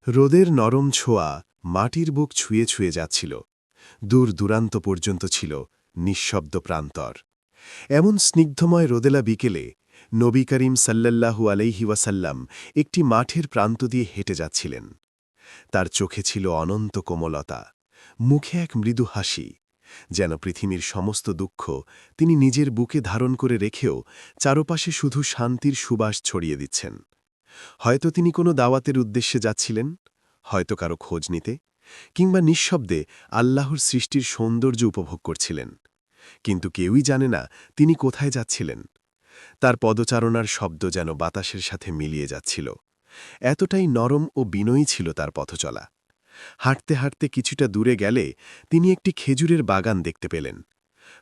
রোদের নরম ছোঁয়া মাটির বুক ছুঁয়ে ছুঁয়ে যাচ্ছিল। দূর দূরান্ত পর্যন্ত ছিল নিঃশব্দ প্রান্তর। এমন স্নিগ্ধময় রোদেলা বিকেলে নবী করিম সাল্লাল্লাহু আলাইহি ওয়াসাল্লাম একটি মাঠের প্রান্ত দিয়ে হেঁটে যাচ্ছিলেন। তার চোখে ছিল অনন্ত কোমলতা, মুখে এক মৃদু হাসি, যেন পৃথিবীর সমস্ত দুঃখ তিনি নিজের বুকে ধারণ করে রেখেও চারপাশে শুধু শান্তির সুবাস ছড়িয়ে দিচ্ছেন। হয়তো তিনি কোনো দাওয়াতের উদ্দেশ্যে যাচ্ছিলেন, হয়তো কারো খোঁজ নিতে, কিংবা নিঃশব্দে আল্লাহর সৃষ্টির সৌন্দর্য উপভোগ করছিলেন। কিন্তু কেউই জানে না তিনি কোথায় যাচ্ছিলেন। তার পদচারণার শব্দ যেন বাতাসের সাথে মিলিয়ে যাচ্ছিল। এতটাই নরম ও বিনয়ী ছিল তার পথচলা। হাঁটতে হাঁটতে কিছুটা দূরে গেলে তিনি একটি খেজুরের বাগান দেখতে পেলেন।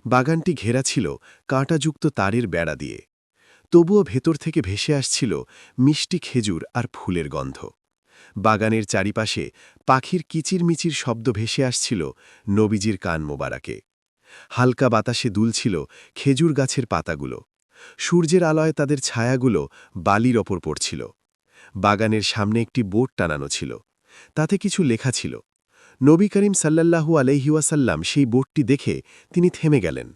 বাগানটি ঘেরা ছিল কাঁটাযুক্ত তারের বেড়া দিয়ে। তবুও ভেতর থেকে ভেসে আসছিল মিষ্টি খেজুর আর ফুলের গন্ধ। বাগানের চারিপাশে পাখির কিচিরমিচির শব্দ ভেসে আসছিল নবীজির কান মোবারকে। হালকা বাতাসে দুলছিল খেজুর গাছের পাতাগুলো। সূর্যের আলোয় তাদের ছায়াগুলো বালির ওপর পড়ছিল। বাগানের সামনে একটি বোর্ড টানানো ছিল। তাতে কিছু লেখা ছিল। নবী করিম সাল্লাল্লাহু আলাইহি ওয়াসাল্লাম সেই বোর্ডটি দেখে তিনি থেমে গেলেন।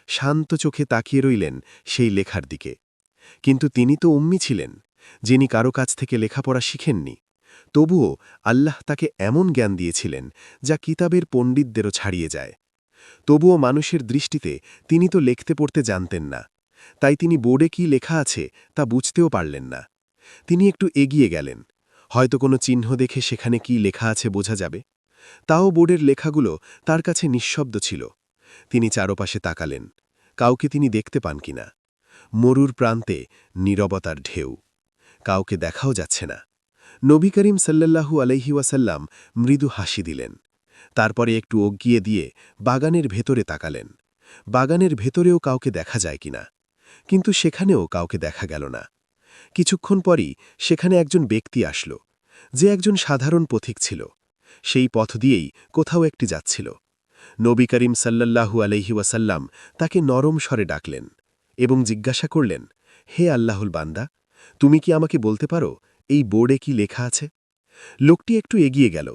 শান্ত চোখে তাকিয়ে রইলেন সেই লেখার দিকে। কিন্তু তিনি তো উম্মি ছিলেন, যিনি কারো কাছ থেকে লেখাপড়া শিখেননি। তবুও আল্লাহ তাকে এমন জ্ঞান দিয়েছিলেন যা কিতাবের পণ্ডিতদেরও ছাড়িয়ে যায়। তবুও মানুষের দৃষ্টিতে তিনি তো লিখতে পড়তে জানতেন না। তাই তিনি বোর্ডে কি লেখা আছে তা বুঝতেও পারলেন না। তিনি একটু এগিয়ে গেলেন। হয়তো কোনো চিহ্ন দেখে সেখানে কি লেখা আছে বোঝা যাবে। তাও বোর্ডের লেখাগুলো তার কাছে নিঃশব্দ ছিল। তিনি চারপাশে তাকালেন। কাউকে তিনি দেখতে পান কিনা। মরুর প্রান্তে নীরবতার ঢেউ। কাউকে দেখাও যাচ্ছে না। নবী করিম সাল্লাল্লাহু আলাইহি ওয়াসাল্লাম মৃদু হাসি দিলেন। তারপরে একটু অগিয়ে দিয়ে বাগানের ভেতরে তাকালেন। বাগানের ভেতরেও কাউকে দেখা যায় কিনা। কিন্তু সেখানেও কাউকে দেখা গেল না। কিছুক্ষণ পরই সেখানে একজন ব্যক্তি আসল, যে একজন সাধারণ পথিক ছিল। সেই পথ দিয়েই কোথাও একটি যাচ্ছিল। নবী করিম সাল্লাল্লাহু আলাইহি ওয়াসাল্লাম তাকে নরম স্বরে ডাকলেন এবং জিজ্ঞাসা করলেন, হে আল্লাহুল বান্দা, তুমি কি আমাকে বলতে পারো এই বোর্ডে কি লেখা আছে? লোকটি একটু এগিয়ে গেল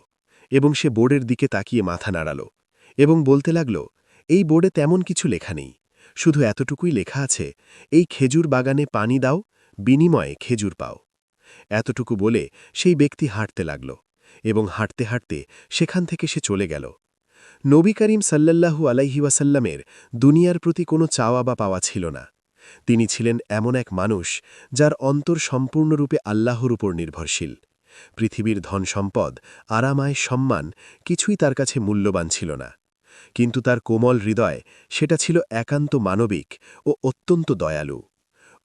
এবং সে বোর্ডের দিকে তাকিয়ে মাথা নাড়াল এবং বলতে লাগল, এই বোর্ডে তেমন কিছু লেখা নেই, শুধু এতটুকুই লেখা আছে, এই খেজুর বাগানে পানি দাও, বিনিময়ে খেজুর পাও। এতটুকু বলে সেই ব্যক্তি হাঁটতে লাগল এবং হাঁটতে হাঁটতে সেখান থেকে সে চলে গেল। নবী করিম সাল্লাল্লাহু আলাইহি ওয়াসাল্লামের দুনিয়ার প্রতি কোনো চাওয়া বা পাওয়া ছিল না। তিনি ছিলেন এমন এক মানুষ যার অন্তর সম্পূর্ণরূপে আল্লাহর উপর নির্ভরশীল। পৃথিবীর ধন সম্পদ, আরামায়, সম্মান কিছুই তার কাছে মূল্যবান ছিল না। কিন্তু তার কোমল হৃদয় সেটা ছিল একান্ত মানবিক ও অত্যন্ত দয়ালু।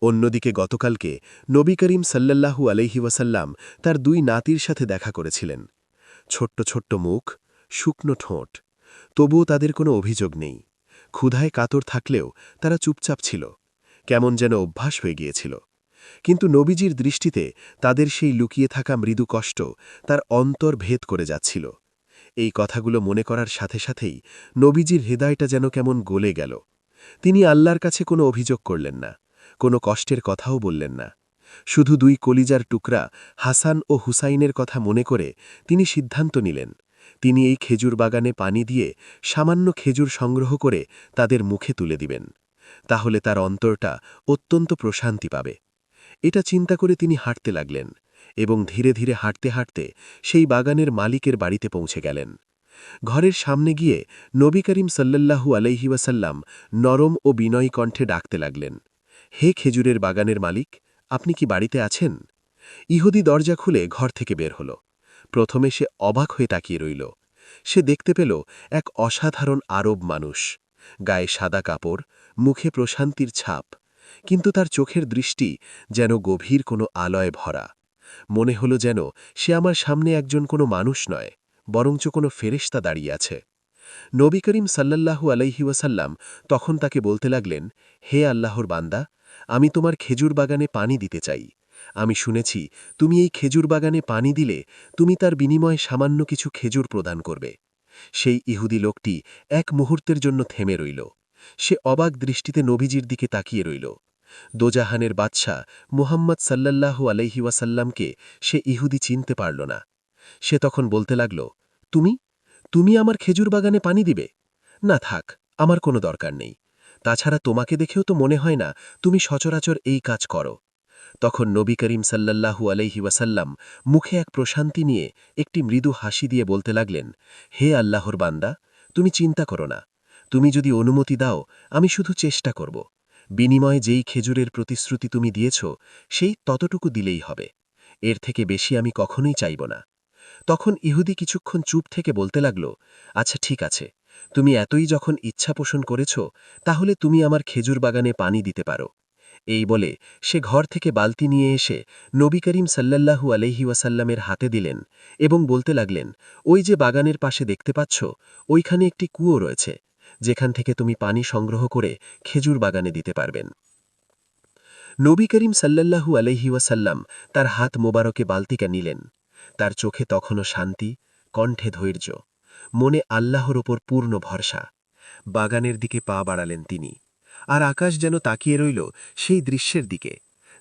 অন্যদিকে গতকালকে নবী করিম সাল্লাল্লাহু আলাইহি ওয়াসাল্লাম তার দুই নাতির সাথে দেখা করেছিলেন। ছোট্ট ছোট্ট মুখ, শুকনো ঠোঁট, তবুও তাদের কোনো অভিযোগ নেই। ক্ষুধায় কাতর থাকলেও তারা চুপচাপ ছিল, কেমন যেন অভ্যাস হয়ে গিয়েছিল। কিন্তু নবীজির দৃষ্টিতে তাদের সেই লুকিয়ে থাকা মৃদু কষ্ট তার অন্তর ভেদ করে যাচ্ছিল। এই কথাগুলো মনে করার সাথে সাথেই নবীজির হৃদয়টা যেন কেমন গলে গেল। তিনি আল্লাহর কাছে কোনো অভিযোগ করলেন না, কোনো কষ্টের কথাও বললেন না। শুধু দুই কলিজার টুকরা হাসান ও হুসাইনের কথা মনে করে তিনি সিদ্ধান্ত নিলেন, তিনি এই খেজুর বাগানে পানি দিয়ে সামান্য খেজুর সংগ্রহ করে তাদের মুখে তুলে দিবেন। তাহলে তার অন্তরটা অত্যন্ত প্রশান্তি পাবে। এটা চিন্তা করে তিনি হাঁটতে লাগলেন এবং ধীরে ধীরে হাঁটতে হাঁটতে সেই বাগানের মালিকের বাড়িতে পৌঁছে গেলেন। ঘরের সামনে গিয়ে নবী করিম সাল্লাল্লাহু আলাইহি ওয়াসাল্লাম নরম ও বিনয়ী কণ্ঠে ডাকতে লাগলেন, হে খেজুরের বাগানের মালিক, আপনি কি বাড়িতে আছেন? ইহুদি দরজা খুলে ঘর থেকে বের হল। প্রথমে সে অবাক হয়ে তাকিয়ে রইল। সে দেখতে পেল এক অসাধারণ আরব মানুষ, গায়ে সাদা কাপড়, মুখে প্রশান্তির ছাপ, কিন্তু তার চোখের দৃষ্টি যেন গভীর কোনো আলয়ে ভরা। মনে হল যেন সে আমার সামনে একজন কোনো মানুষ নয়, বরঞ্চ কোনো ফেরেশতা দাঁড়িয়ে আছে। নবী করিম সাল্লাল্লাহু আলাইহি ওয়াসাল্লাম তখন তাকে বলতে লাগলেন, হে আল্লাহর বান্দা, আমি তোমার খেজুর বাগানে পানি দিতে চাই। আমি শুনেছি তুমি এই খেজুর বাগানে পানি দিলে তুমি তার বিনিময়ে সামান্য কিছু খেজুর প্রদান করবে। সেই ইহুদি লোকটি এক মুহূর্তের জন্য থেমে রইল। সে অবাক দৃষ্টিতে নবীজির দিকে তাকিয়ে রইল। দোজাহানের বাদশা মুহাম্মদ সাল্লাল্লাহু আলাইহি ওয়াসাল্লামকে সে ইহুদি চিনতে পারল না। সে তখন বলতে লাগল, তুমি তুমি আমার খেজুর বাগানে পানি দিবে? না থাক, আমার কোনো দরকার নেই। তাছাড়া তোমাকে দেখেও তো মনে হয় না তুমি সচরাচর এই কাজ করো। তখন নবী করিম সাল্লাল্লাহু আলাইহি ওয়াসাল্লাম মুখে এক প্রশান্তি নিয়ে একটি মৃদু হাসি দিয়ে বলতে লাগলেন, হে আল্লাহর বান্দা, তুমি চিন্তা করো না। তুমি যদি অনুমতি দাও, আমি শুধু চেষ্টা করব। বিনিময়ে যেই খেজুরের প্রতিশ্রুতি তুমি দিয়েছ, সেই ততটুকু দিলেই হবে। এর থেকে বেশি আমি কখনোই চাইব না। তখন ইহুদি কিছুক্ষণ চুপ থেকে বলতে লাগল, আচ্ছা ঠিক আছে, তুমি এতই যখন ইচ্ছা পোষণ করেছ, তাহলে তুমি আমার খেজুর বাগানে পানি দিতে পারো। এই বলে সে ঘর থেকে বালতি নিয়ে এসে নবী করিম সাল্লাল্লাহু আলাইহি ওয়াসাল্লামের হাতে দিলেন এবং বলতে লাগলেন, ওই যে বাগানের পাশে দেখতে পাচ্ছ, ওইখানে একটি কুয়ো রয়েছে, যেখান থেকে তুমি পানি সংগ্রহ করে খেজুর বাগানে দিতে পারবেন। নবী করিম সাল্লাল্লাহু আলাইহি ওয়াসাল্লাম তার হাত মোবারকে বালতিকা নিলেন। তার চোখে তখনও শান্তি, কণ্ঠে ধৈর্য, মনে আল্লাহর ওপর পূর্ণ ভরসা। বাগানের দিকে পা বাড়ালেন তিনি। আর আকাশ যেন তাকিয়ে রইল সেই দৃশ্যের দিকে,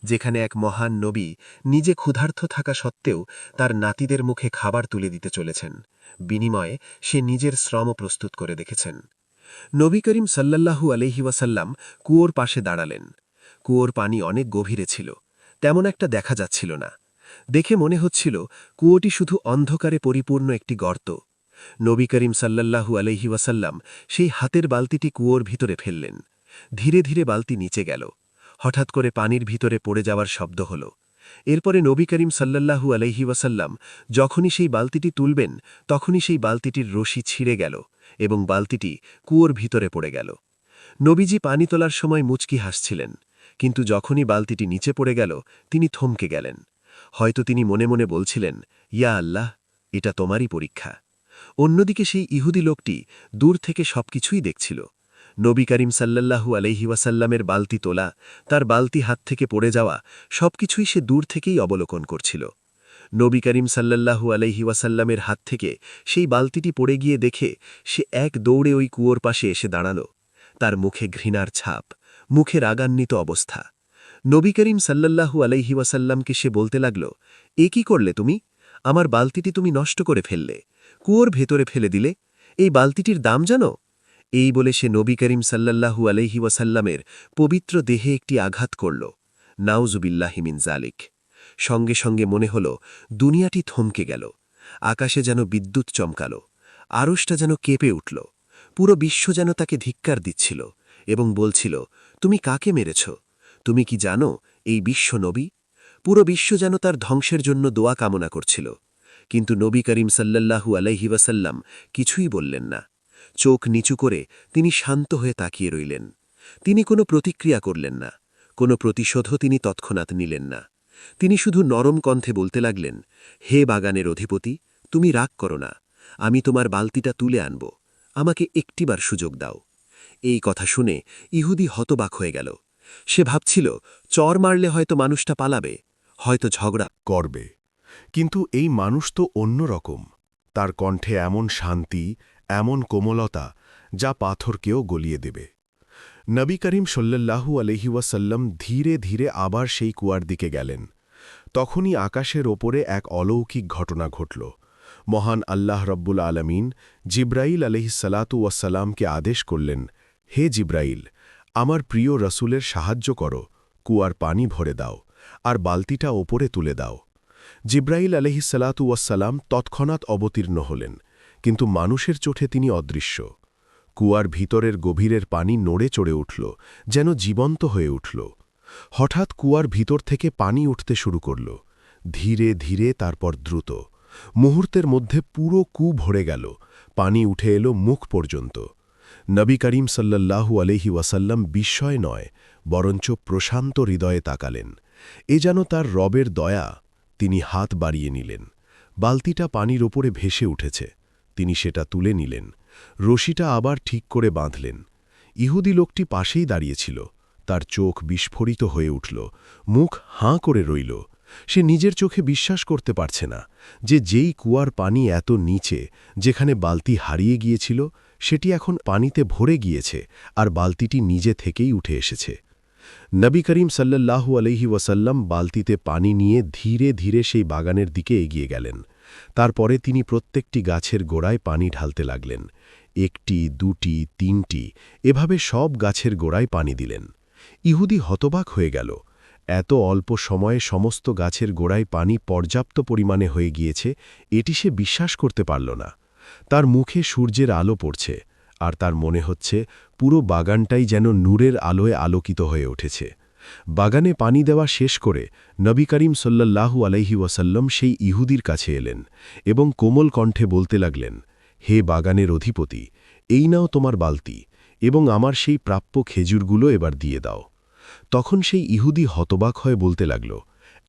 যেখানে এক মহান নবী নিজে ক্ষুধার্ত থাকা সত্ত্বেও তার নাতিদের মুখে খাবার তুলে দিতে চলেছেন। বিনিময়ে সে নিজের শ্রম প্রস্তুত করে দেখেছেন। নবী করিম সাল্লাল্লাহু আলাইহি ওয়াসাল্লাম কুয়োর পাশে দাঁড়ালেন। কুয়োর পানি অনেক গভীরে ছিল, তেমন একটা দেখা যাচ্ছিল না। দেখে মনে হচ্ছিল কুয়োটি শুধু অন্ধকারে পরিপূর্ণ একটি গর্ত। নবী করিম সাল্লাল্লাহু আলাইহি ওয়াসাল্লাম সেই হাতের বালতিটি কুয়োর ভিতরে ফেললেন। ধীরে ধীরে বালতি নিচে গেল। হঠাৎ করে পানির ভিতরে পড়ে যাওয়ার শব্দ হল। এরপরে নবী করিম সাল্লাল্লাহু আলাইহি ওয়াসাল্লাম যখনই সেই বালতিটি তুলবেন, তখনই সেই বালতিটির রশি ছিঁড়ে গেল এবং বালতিটি কুয়োর ভিতরে পড়ে গেল। নবীজি পানি তোলার সময় মুচকি হাসছিলেন, কিন্তু যখনই বালতিটি নিচে পড়ে গেল, তিনি থমকে গেলেন। হয়তো তিনি মনে মনে বলছিলেন, ইয়া আল্লাহ, এটা তোমারই পরীক্ষা। অন্যদিকে সেই ইহুদি লোকটি দূর থেকে সবকিছুই দেখছিল। নবী করিম সাল্লাল্লাহু আলাইহি ওয়াসাল্লামের বালতি তোলা, তার বালতি হাত থেকে পড়ে যাওয়া, সবকিছুই সে দূর থেকেই অবলোকন করছিল। নবী করিম সাল্লাল্লাহু আলাইহি ওয়াসাল্লামের হাত থেকে সেই বালতিটি পড়ে গিয়ে দেখে সে এক দৌড়ে ওই কুয়োর পাশে এসে দাঁড়াল। তার মুখে ঘৃণার ছাপ, মুখে রাগান্বিত অবস্থা। নবী করিম সাল্লাল্লাহু আলাইহি ওয়াসাল্লামকে সে বলতে লাগল, এ কি করলে তুমি? আমার বালতিটি তুমি নষ্ট করে ফেললে, কুয়োর ভেতরে ফেলে দিলে। এই বালতিটির দাম জানো? এই বলে সে নবী করিম সাল্লাল্লাহু আলাইহি ওয়াসাল্লামের পবিত্র দেহে একটি আঘাত করল। নাউজুবিল্লাহি মিন জালিক। সঙ্গে সঙ্গে মনে হল দুনিয়াটি থমকে গেল। আকাশে যেন বিদ্যুৎ চমকাল, আরশটা যেন কেঁপে উঠল। পুরো বিশ্ব যেন তাকে ধিক্কার দিচ্ছিল এবং বলছিল, তুমি কাকে মেরেছ? তুমি কি জানো এই বিশ্ব নবী? পুরো বিশ্ব যেন তার ধ্বংসের জন্য দোয়া কামনা করছিল। কিন্তু নবী করিম সাল্লাল্লাহু আলাইহি ওয়াসাল্লাম কিছুই বললেন না। চোখ নিচু করে তিনি শান্ত হয়ে তাকিয়ে রইলেন। তিনি কোনো প্রতিক্রিয়া করলেন না, কোনো প্রতিশোধও তিনি তৎক্ষণাৎ নিলেন না। তিনি শুধু নরম কণ্ঠে বলতে লাগলেন, হে বাগানের অধিপতি, তুমি রাগ করো না, আমি তোমার বালতিটা তুলে আনব, আমাকে একটিবার সুযোগ দাও। এই কথা শুনে ইহুদি হতবাক হয়ে গেল। সে ভাবছিল, চর মারলে হয়তো মানুষটা পালাবে, হয়তো ঝগড়া করবে। কিন্তু এই মানুষ তো অন্যরকম। তার কণ্ঠে এমন শান্তি, এমন কোমলতা, যা পাথরকেও গলিয়ে দেবে। নবী করিম সাল্লাল্লাহু আলাইহি ওয়াসাল্লাম ধীরে ধীরে আবার সেই কুয়ার দিকে গেলেন। তখনই আকাশের ওপরে এক অলৌকিক ঘটনা ঘটল। মহান আল্লাহ রব্বুল আলমিন জিব্রাইল আলহিসাল্লাতু ওয়াসাল্লামকে আদেশ করলেন, হে জিব্রাইল, আমার প্রিয় রসুলের সাহায্য করো, কুয়ার পানি ভরে দাও, আর বালতিটা ওপরে তুলে দাও। জিব্রাইল আলহিসাল্লাতু ওয়াসাল্লাম তৎক্ষণাৎ অবতীর্ণ হলেন, কিন্তু মানুষের চোখে তিনি অদৃশ্য। কুয়ার ভিতরের গভীরের পানি নড়ে চড়ে উঠল, যেন জীবন্ত হয়ে উঠল। হঠাৎ কুয়ার ভিতর থেকে পানি উঠতে শুরু করল, ধীরে ধীরে, তারপর দ্রুত। মুহূর্তের মধ্যে পুরো কূপ ভরে গেল, পানি উঠে এলো মুখ পর্যন্ত। নবী করিম সাল্লাল্লাহু আলাইহি ওয়াসাল্লাম বিস্ময় নয়, বরঞ্চ প্রশান্ত হৃদয়ে তাকালেন। এ যেন তার রবের দয়া। তিনি হাত বাড়িয়ে নিলেন। বালতিটা পানির ওপরে ভেসে উঠেছে। তিনি সেটা তুলে নিলেন, রশিটা আবার ঠিক করে বাঁধলেন। ইহুদি লোকটি পাশেই দাঁড়িয়েছিল। তার চোখ বিস্ফোরিত হয়ে উঠল, মুখ হাঁ করে রইল। সে নিজের চোখে বিশ্বাস করতে পারছে না যে যেই কুয়ার পানি এত নিচে, যেখানে বালতি হারিয়ে গিয়েছিল, সেটি এখন পানিতে ভরে গিয়েছে আর বালতিটি নিজে থেকেই উঠে এসেছে। নবী করিম সাল্লাল্লাহু আলাইহি ওয়াসাল্লাম বালতিতে পানি নিয়ে ধীরে ধীরে সেই বাগানের দিকে এগিয়ে গেলেন। তারপরে তিনি প্রত্যেকটি গাছের গোড়ায় পানি ঢালতে লাগলেন। 1টি, 2টি, 3টি, এভাবে সব গাছের গোড়ায় পানি দিলেন। ইহুদি হতবাক হয়ে গেল। এত অল্প সময়ে সমস্ত গাছের গোড়ায় পানি পর্যাপ্ত পরিমাণে হয়ে গিয়েছে, এটি সে বিশ্বাস করতে পারল না। তার মুখে সূর্যের আলো পড়ছে, আর তার মনে হচ্ছে পুরো বাগানটাই যেন নূরের আলোয় আলোকিত হয়ে উঠেছে। বাগানে পানি দেওয়া শেষ করে নবী করিম সাল্লাল্লাহু আলাইহি ওয়াসাল্লাম সেই ইহুদির কাছে এলেন এবং কোমল কণ্ঠে বলতে লাগলেন, হে বাগানের অধিপতি, এই নাও তোমার বালতি, এবং আমার সেই প্রাপ্য খেজুরগুলো এবার দিয়ে দাও। তখন সেই ইহুদি হতবাক হয়ে বলতে লাগল,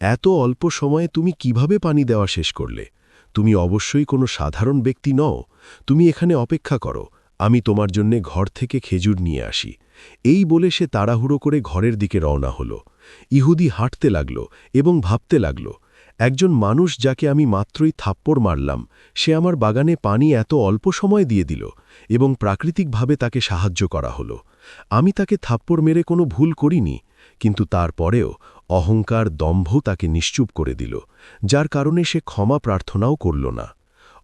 এত অল্প সময়ে তুমি কিভাবে পানি দেওয়া শেষ করলে? তুমি অবশ্যই কোনো সাধারণ ব্যক্তি নও। তুমি এখানে অপেক্ষা করো, আমি তোমার জন্যে ঘর থেকে খেজুর নিয়ে আসি। এই বলে সে তাড়াহুড়ো করে ঘরের দিকে রওনা হল। ইহুদি হাঁটতে লাগল এবং ভাবতে লাগল, একজন মানুষ যাকে আমি মাত্রই থাপ্পড় মারলাম, সে আমার বাগানে পানি এত অল্প সময় দিয়ে দিল এবং প্রাকৃতিকভাবে তাকে সাহায্য করা হলো। আমি তাকে থাপ্পড় মেরে কোনো ভুল করিনি, কিন্তু তারপরেও অহংকার, দম্ভ তাকে নিশ্চুপ করে দিল, যার কারণে সে ক্ষমা প্রার্থনাও করল না।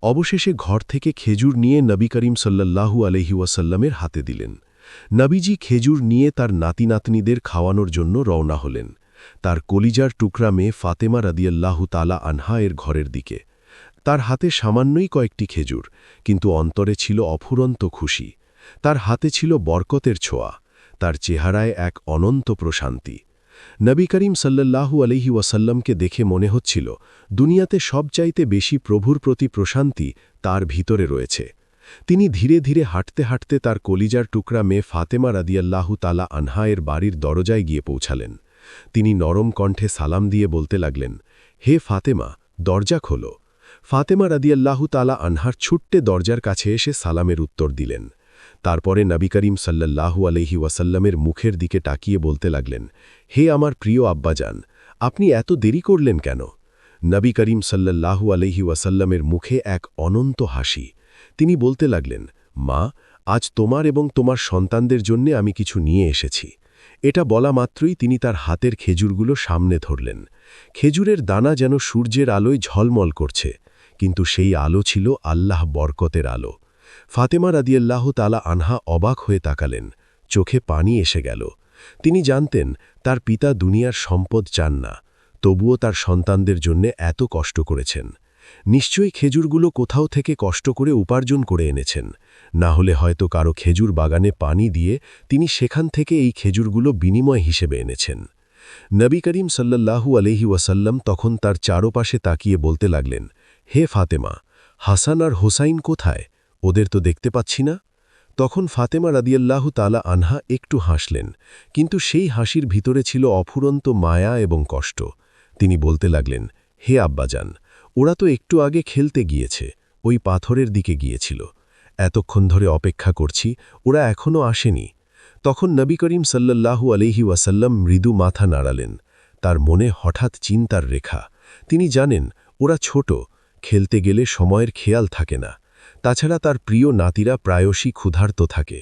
অবশেষে ঘর থেকে খেজুর নিয়ে নবী করিম সাল্লাল্লাহু আলাইহি ওয়াসাল্লামের হাতে দিলেন। নবীজি খেজুর নিয়ে তার নাতি-নাতনিদের খাওয়ানোর জন্য রওনা হলেন, তার কলিজার টুকরা মেয়ে ফাতেমা রাদিয়াল্লাহু তাআলা আনহা এর ঘরের দিকে। তার হাতে সামান্যই কয়েকটি খেজুর, কিন্তু অন্তরে ছিল অফুরন্ত খুশি। তার হাতে ছিল বরকতের ছোঁয়া, তার চেহারায় এক অনন্ত প্রশান্তি। নবী করিম সাল্লাল্লাহু আলাইহি ওয়াসাল্লামকে দেখে মনে হচ্ছিল দুনিয়াতে সবচাইতে বেশি প্রভুর প্রতি প্রশান্তি তার ভিতরে রয়েছে। তিনি ধীরে ধীরে হাঁটতে হাঁটতে তার কলিজার টুকরা মেয়ে ফাতেমা রাদিয়াল্লাহু তাআলা আনহা এর বাড়ির দরজায় গিয়ে পৌঁছালেন। তিনি নরম কণ্ঠে সালাম দিয়ে বলতে লাগলেন, হে ফাতেমা, দরজা খোলো। ফাতেমা রাদিয়াল্লাহু তাআলা আনহার ছুট্টে দরজার কাছে এসে সালামের উত্তর দিলেন। তারপরে নবী করিম সাল্লাল্লাহু আলাইহি ওয়াসাল্লামের মুখের দিকে তাকিয়ে বলতে লাগলেন, হে আমার প্রিয় আব্বাজান, আপনি এত দেরি করলেন কেন? নবী করিম সাল্লাল্লাহু আলাইহি ওয়াসাল্লামের মুখে এক অনন্ত হাসি। তিনি বলতে লাগলেন, মা, আজ তোমার এবং তোমার সন্তানদের জন্য আমি কিছু নিয়ে এসেছি। এটা বলা মাত্রই তিনি তার হাতের খেজুরগুলো সামনে ধরলেন। খেজুরের দানা যেন সূর্যের আলোয় ঝলমল করছে, কিন্তু সেই আলো ছিল আল্লাহ বরকতের আলো। ফাতেমা রাদিয়াল্লাহু তাআলা আনহা অবাক হয়ে তাকালেন, চোখে পানি এসে গেল। তিনি জানতেন তার পিতা দুনিয়ার সম্পদ চান না, তবুও তার সন্তানদের জন্য এত কষ্ট করেছেন। নিশ্চয়ই খেজুরগুলো কোথাও থেকে কষ্ট করে উপার্জন করে এনেছেন, না হলে হয়তো কারো খেজুর বাগানে পানি দিয়ে তিনি সেখান থেকে এই খেজুরগুলো বিনিময় হিসেবে এনেছেন। নবী করিম সাল্লাল্লাহু আলাইহি ওয়াসাল্লাম তখন তার চারপাশে তাকিয়ে বলতে লাগলেন, হে ফাতেমা, হাসান আর হোসাইন কোথায়? ওদের তো দেখতে পাচ্ছি না। তখন ফাতেমা রাদিয়াল্লাহু তাআলা আনহা একটু হাসলেন, কিন্তু সেই হাসির ভিতরে ছিল অফুরন্ত মায়া এবং কষ্ট। তিনি বলতে লাগলেন, হে আব্বাজান, ওরা তো একটু আগে খেলতে গিয়েছে, ওই পাথরের দিকে গিয়েছিল। এতক্ষণ ধরে অপেক্ষা করছি, ওরা এখনও আসেনি। তখন নবী করিম সাল্লাল্লাহু আলাইহি ওয়াসাল্লাম মৃদু মাথা নাড়ালেন। তার মনে হঠাৎ চিন্তার রেখা। তিনি জানেন ওরা ছোট, খেলতে গেলে সময়ের খেয়াল থাকে না। তাছাড়া তার প্রিয় নাতিরা প্রায়শই ক্ষুধার্ত থাকে।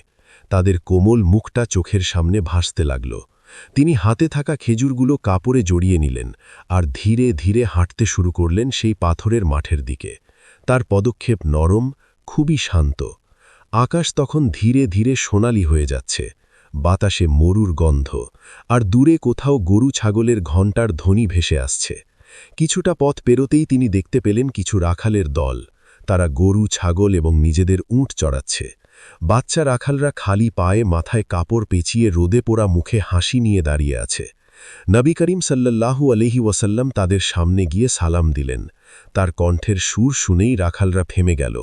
তাদের কোমল মুখটা চোখের সামনে ভাসতে লাগল। তিনি হাতে থাকা খেজুরগুলো কাপড়ে জড়িয়ে নিলেন আর ধীরে ধীরে হাঁটতে শুরু করলেন সেই পাথরের মাঠের দিকে। তার পদক্ষেপ নরম, খুবই শান্ত। আকাশ তখন ধীরে ধীরে সোনালি হয়ে যাচ্ছে, বাতাসে মরুর গন্ধ, আর দূরে কোথাও গরু ছাগলের ঘণ্টার ধ্বনি ভেসে আসছে। কিছুটা পথ পেরোতেই তিনি দেখতে পেলেন কিছু রাখালের দল। তারা গরু, ছাগল এবং নিজেদের উঁট চড়াচ্ছে। বাচ্চা রাখালরা খালি পায়ে মাথায় কাপড় পেঁচিয়ে রোদে পোড়া মুখে হাসি নিয়ে দাঁড়িয়ে আছে। নবী করিম সাল্লাল্লাহু আলাইহি ওয়াসাল্লাম তাদের সামনে গিয়ে সালাম দিলেন। তার কণ্ঠের সুর শুনেই রাখালরা থেমে গেল।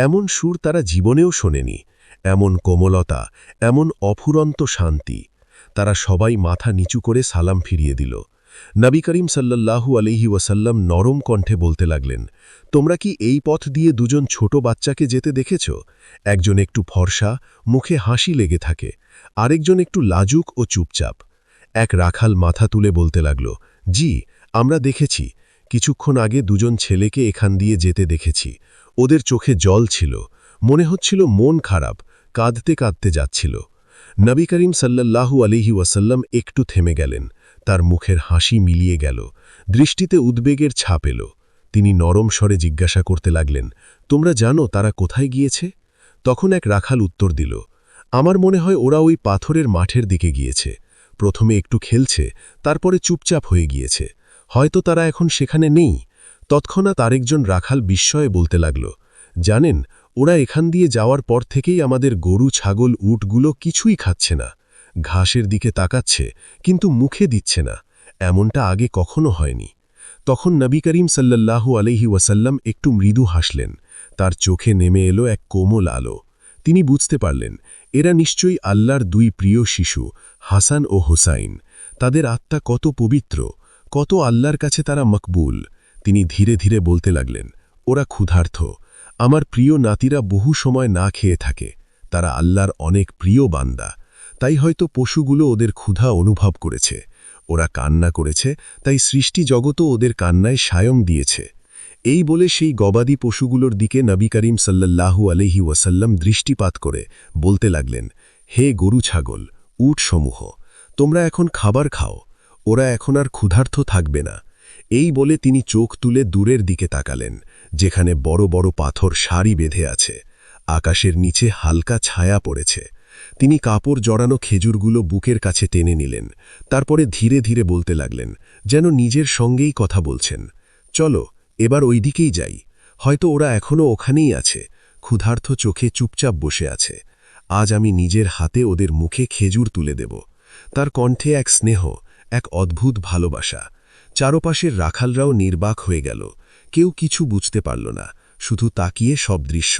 এমন সুর তারা জীবনেও শোনেনি, এমন কোমলতা, এমন অফুরন্ত শান্তি। তারা সবাই মাথা নিচু করে সালাম ফিরিয়ে দিল। নবী করিম সাল্লাল্লাহু আলাইহি ওয়াসাল্লাম নরম কণ্ঠে বলতে লাগলেন, তোমরা কি এই পথ দিয়ে দুজন ছোট বাচ্চাকে যেতে দেখেছ? একজন একটু ফর্সা, মুখে হাসি লেগে থাকে, আরেকজন একটু লাজুক ও চুপচাপ। এক রাখাল মাথা তুলে বলতে লাগল, জি, আমরা দেখেছি। কিছুক্ষণ আগে দুজন ছেলেকে এখান দিয়ে যেতে দেখেছি। ওদের চোখে জল ছিল, মনে হচ্ছিল মন খারাপ, কাঁদতে কাঁদতে যাচ্ছিল। নবী করিম সাল্লাল্লাহু আলাইহি ওয়াসাল্লাম একটু থেমে গেলেন। তার মুখের হাসি মিলিয়ে গেল, দৃষ্টিতে উদ্বেগের ছাপ এলো। তিনি নরম স্বরে জিজ্ঞাসা করতে লাগলেন, তোমরা জানো তারা কোথায় গিয়েছে? তখন এক রাখাল উত্তর দিল, আমার মনে হয় ওরা ওই পাথরের মাঠের দিকে গিয়েছে। প্রথমে একটু খেলছে, তারপরে চুপচাপ হয়ে গিয়েছে। হয়তো তারা এখন সেখানে নেই। তৎক্ষণাৎ আরেকজন রাখাল বিস্ময়ে বলতে লাগল, জানেন, ওরা এখান দিয়ে যাওয়ার পর থেকেই আমাদের গরু, ছাগল, উটগুলো কিছুই খাচ্ছে না। ঘাসের দিকে তাকাচ্ছে, কিন্তু মুখে দিচ্ছে না। এমনটা আগে কখনো হয়নি। তখন নবী করিম সাল্লাল্লাহু আলাইহি ওয়াসাল্লাম একটু মৃদু হাসলেন। তার চোখে নেমে এলো এক কোমল আলো। তিনি বুঝতে পারলেন, এরা নিশ্চয়ই আল্লাহর দুই প্রিয় শিশু, হাসান ও হোসাইন। তাদের আত্মা কত পবিত্র, কত আল্লাহর কাছে তারা মকবুল। তিনি ধীরে ধীরে বলতে লাগলেন, ওরা ক্ষুধার্ত। আমার প্রিয় নাতিরা বহু সময় না খেয়ে থাকে। তারা আল্লাহর অনেক প্রিয় বান্দা। তাই হয়তো পশুগুলো ওদের ক্ষুধা অনুভব করেছে। ওরা কান্না করেছে, তাই সৃষ্টি জগতও ওদের কান্নায় সায়ং দিয়েছে। এই বলে সেই গবাদি পশুগুলোর দিকে নবী করিম সাল্লাল্লাহু আলাইহি ওয়াসাল্লাম দৃষ্টিপাত করে বলতে লাগলেন, হে গরু, ছাগল, উটসমূহ, তোমরা এখন খাবার খাও। ওরা এখন আর ক্ষুধার্ত থাকবে না। এই বলে তিনি চোখ তুলে দূরের দিকে তাকালেন, যেখানে বড় বড় পাথর সারি বেঁধে আছে। আকাশের নিচে হালকা ছায়া পড়েছে। তিনি কাপড় জড়ানো খেজুরগুলো বুকের কাছে টেনে নিলেন। তারপরে ধীরে ধীরে বলতে লাগলেন, যেন নিজের সঙ্গেই কথা বলছেন, চলো এবার ওই দিকেই যাই। হয়তো ওরা এখনও ওখানেই আছে, ক্ষুধার্ত চোখে চুপচাপ বসে আছে। আজ আমি নিজের হাতে ওদের মুখে খেজুর তুলে দেব। তার কণ্ঠে এক স্নেহ, এক অদ্ভুত ভালোবাসা। চারপাশের রাখালরাও নির্বাক হয়ে গেল। কেউ কিছু বুঝতে পারল না, শুধু তাকিয়ে সব দৃশ্য।